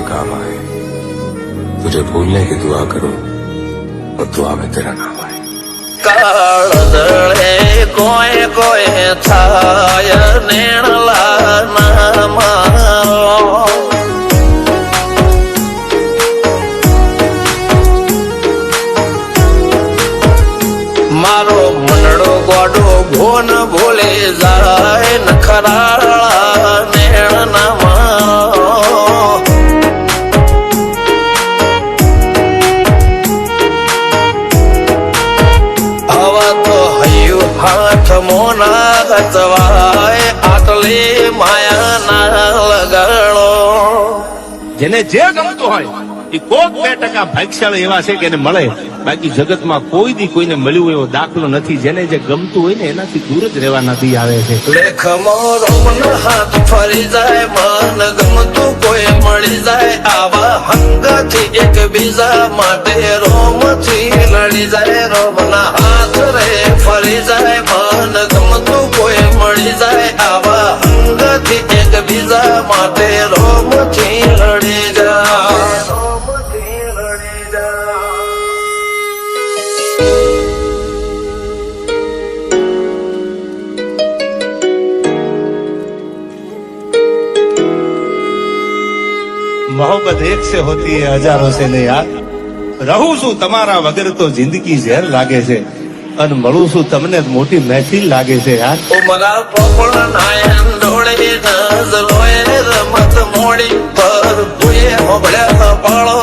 काम आए। तुझे भूलने की दुआ करूं और दुआ में तेरा नाम आए। काळदळे कोय कोय थाय नेणला नामा मारो मनडो गोडो भोन भूले जाय नखराळा नेणनामा हाथ मोना गतवाय आटले माया ना લગાડો। જેને જે ગમતું હોય એ કોક 2% ભાગ્યશાળી એવા છે કે એને મળે, બાકી જગતમાં કોઈ દી કોઈને મળ્યું એવો દાખલો નથી। જેને જે ગમતું હોય ને એનાથી દૂર જ રહેવાના દી આવે છે। લેખ મોરો મન હાથ ફરી જાય, મન ગમતું કોઈ મળી જાય, આવા હંગથી એકબીજા માટે રોમથી લડી જાય। રોમના હાથ રે ફરી જાય, મન ગમતું કોઈ મળી જાય, આવા હંગથી એકબીજા માટે રોમથી લડી જાય। રોમથી લડી જાય। मोहब्बत एक से होती है हजारों से नहीं यार। रहूं છું તમારા વગર તો જિંદગી ઝેર લાગે છે, અને મળું છું તમને મોટી મહેફિલ લાગે છે યાર। ઉમરા પોપળ નાયન ડોળે નઝલોય રમત મોડી પર ભૂએ હોબળ્યા પાળો